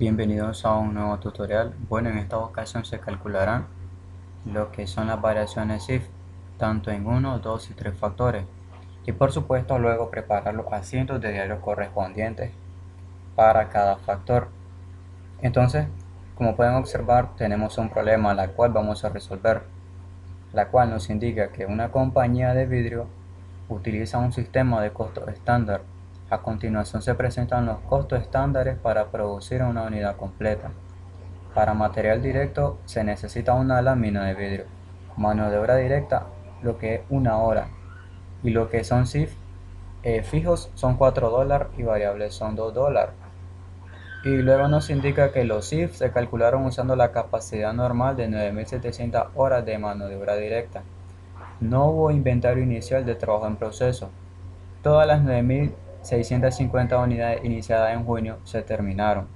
Bienvenidos a un nuevo tutorial. Bueno, en esta ocasión se calcularán lo que son las variaciones if, tanto en 1, 2 y 3 factores. Y por supuesto luego preparar los asientos de diario correspondientes para cada factor. Entonces, como pueden observar, tenemos un problema la cual vamos a resolver, la cual nos indica que una compañía de vidrio utiliza un sistema de costos estándar. A continuación se presentan los costos estándares para producir una unidad completa. Para material directo se necesita una lámina de vidrio, mano de obra directa, lo que es una hora, y lo que son SIF fijos son $4 y variables son $2. Y luego nos indica que los SIF se calcularon usando la capacidad normal de 9.700 horas de mano de obra directa. No hubo inventario inicial de trabajo en proceso. Todas las 9.650 unidades iniciadas en junio se terminaron.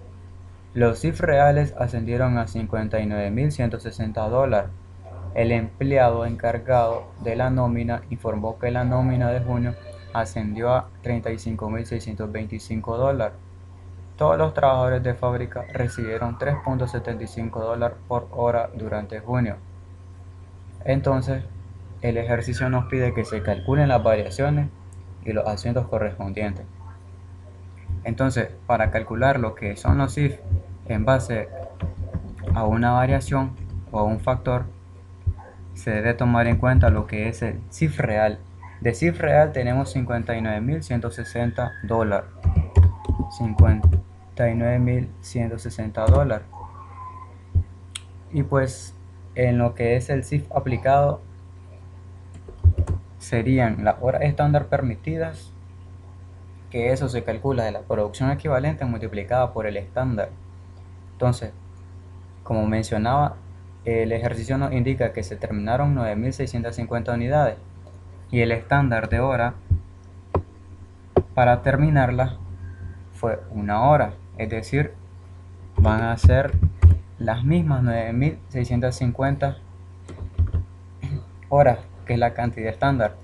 Los CIF reales ascendieron a $59.160. El empleado encargado de la nómina informó que la nómina de junio ascendió a $35.625. Todos los trabajadores de fábrica recibieron $3.75 por hora durante junio. Entonces, el ejercicio nos pide que se calculen las variaciones y los asientos correspondientes. Entonces, para calcular lo que son los if en base a una variación o a un factor, se debe tomar en cuenta lo que es el CIF real. De CIF real tenemos $59.160. $59.160. Y pues en lo que es el CIF aplicado serían las horas estándar permitidas, que eso se calcula de la producción equivalente multiplicada por el estándar. Entonces, como mencionaba, el ejercicio nos indica que se terminaron 9.650 unidades y el estándar de hora para terminarla fue una hora, es decir, van a ser las mismas 9.650 horas, que es la cantidad estándar,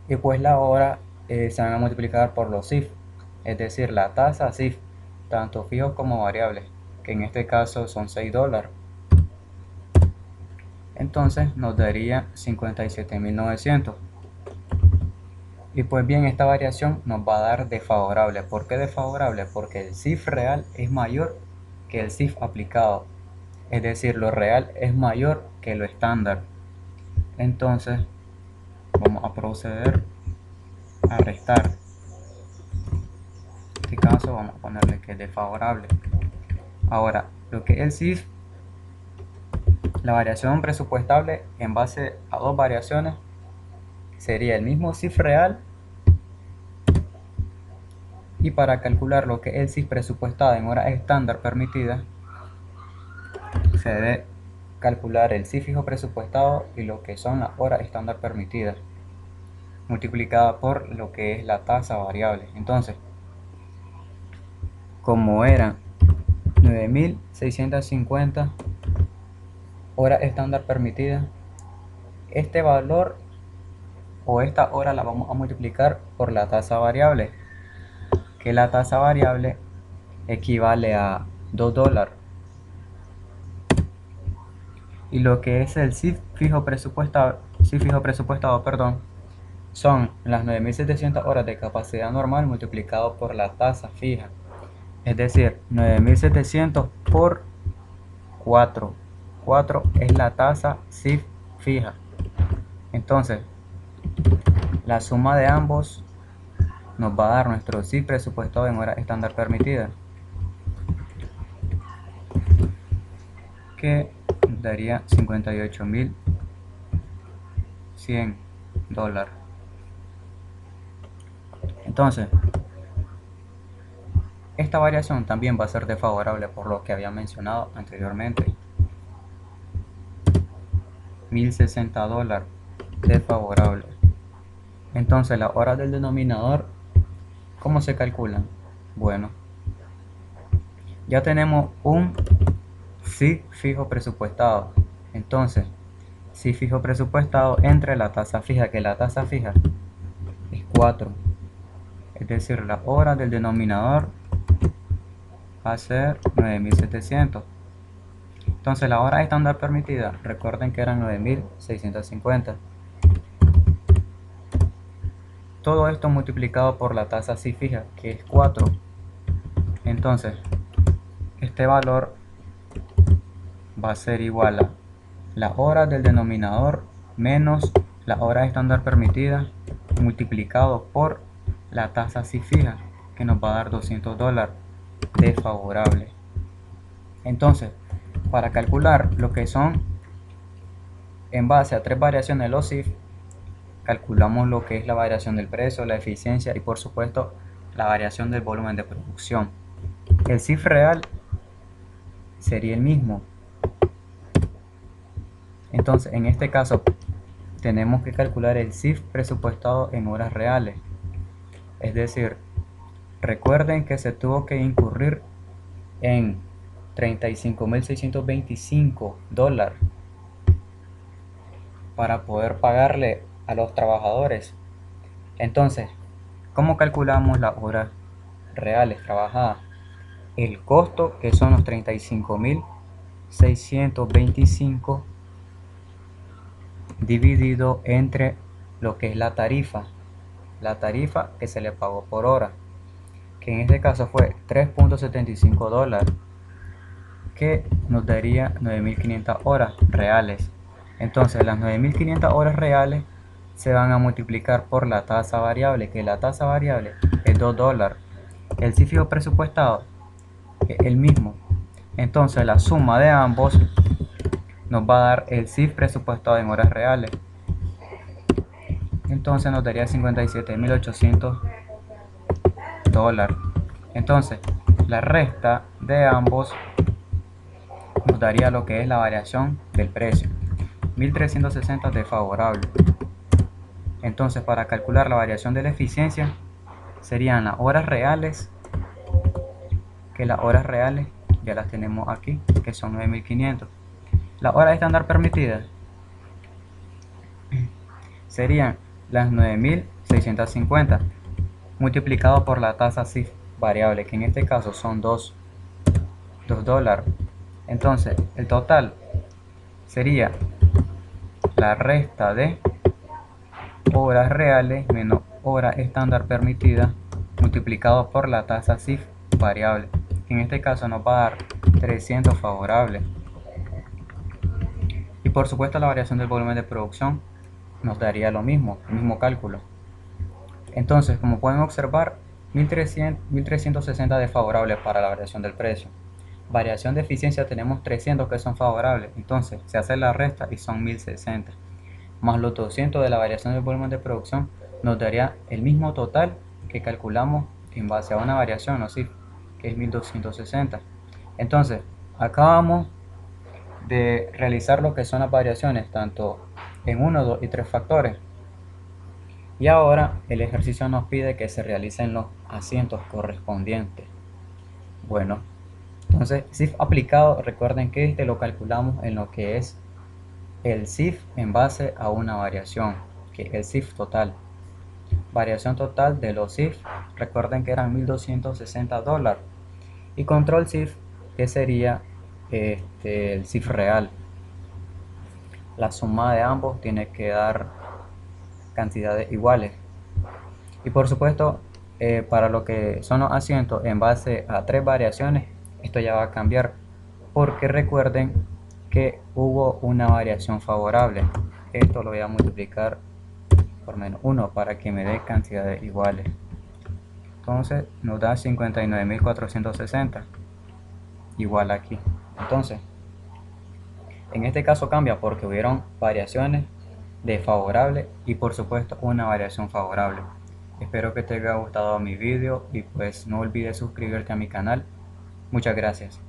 y pues la hora se van a multiplicar por los CIF, es decir, la tasa CIF, tanto fijos como variables, que en este caso son $6. Entonces nos daría 57.900. Y pues bien, esta variación nos va a dar desfavorable. ¿Por qué desfavorable? Porque el CIF real es mayor que el CIF aplicado. Es decir, lo real es mayor que lo estándar. Entonces vamos a proceder a restar. En este caso vamos a ponerle que es desfavorable. Ahora, lo que es el CIF, la variación presupuestable en base a dos variaciones sería el mismo CIF real, y para calcular lo que es el CIF presupuestado en horas estándar permitidas se debe calcular el CIF fijo presupuestado y lo que son las horas estándar permitidas multiplicada por lo que es la tasa variable. Entonces, como eran 9.650 horas estándar permitidas, este valor o esta hora la vamos a multiplicar por la tasa variable, que la tasa variable equivale a $2. Y lo que es el CIF fijo presupuestado, perdón, son las 9.700 horas de capacidad normal multiplicado por la tasa fija, es decir, 9.700 por 4. 4 es la tasa CIF fija. Entonces, la suma de ambos nos va a dar nuestro CIF presupuestado en horas estándar permitidas, que daría $58.100. Entonces, esta variación también va a ser desfavorable por lo que había mencionado anteriormente. $1.060 desfavorable. Entonces, las horas del denominador, ¿cómo se calculan? Bueno, ya tenemos un CIF fijo presupuestado. Entonces, CIF fijo presupuestado entre la tasa fija, que la tasa fija es 4. Es decir, las horas del denominador va a ser 9700. Entonces la hora estándar permitida, recuerden que eran 9650. Todo esto multiplicado por la tasa así fija, que es 4. Entonces este valor va a ser igual a la hora del denominador menos la hora estándar permitida multiplicado por la tasa así fija, que nos va a dar $200 desfavorable. Entonces, para calcular lo que son en base a tres variaciones de los CIF, calculamos lo que es la variación del precio, la eficiencia y por supuesto la variación del volumen de producción. El CIF real sería el mismo. Entonces, en este caso tenemos que calcular el CIF presupuestado en horas reales. Es decir, recuerden que se tuvo que incurrir en $35.625 para poder pagarle a los trabajadores. Entonces, ¿cómo calculamos las horas reales trabajadas? El costo, que son los 35.625 dividido entre lo que es la tarifa que se le pagó por hora, que en este caso fue $3.75, que nos daría 9.500 horas reales. Entonces las 9.500 horas reales se van a multiplicar por la tasa variable, que la tasa variable es $2. El CIF presupuestado es el mismo. Entonces la suma de ambos nos va a dar el CIF presupuestado en horas reales. Entonces nos daría $57.800. Entonces la resta de ambos nos daría lo que es la variación del precio, 1360 desfavorable. Entonces, para calcular la variación de la eficiencia serían las horas reales, que las horas reales ya las tenemos aquí, que son 9500. Las horas estándar permitidas serían las 9650 multiplicado por la tasa CIF variable, que en este caso son $2. Entonces el total sería la resta de horas reales menos hora estándar permitida multiplicado por la tasa CIF variable, que en este caso nos va a dar 300 favorable. Y por supuesto la variación del volumen de producción nos daría lo mismo, el mismo cálculo. Entonces, como pueden observar, 1360 desfavorables para la variación del precio. Variación de eficiencia tenemos 300 que son favorables, entonces se hace la resta y son 1060. Más los 200 de la variación del volumen de producción nos daría el mismo total que calculamos en base a una variación, ¿no? Sí, que es 1260. Entonces, acabamos de realizar lo que son las variaciones tanto en 1, 2 y 3 factores. Y ahora el ejercicio nos pide que se realicen los asientos correspondientes. Bueno, entonces CIF aplicado, recuerden que este lo calculamos en lo que es el CIF en base a una variación, que es el CIF total. Variación total de los CIF, recuerden que eran $1260. Y control CIF, que sería el CIF real. La suma de ambos tiene que dar cantidades iguales. Y por supuesto, para lo que son los asientos en base a tres variaciones, esto ya va a cambiar, porque recuerden que hubo una variación favorable. Esto lo voy a multiplicar por menos 1 para que me dé cantidades iguales. Entonces nos da 59.460 igual aquí. Entonces en este caso cambia porque hubieron variaciones desfavorables y por supuesto una variación favorable. Espero que te haya gustado mi vídeo y pues no olvides suscribirte a mi canal. Muchas gracias.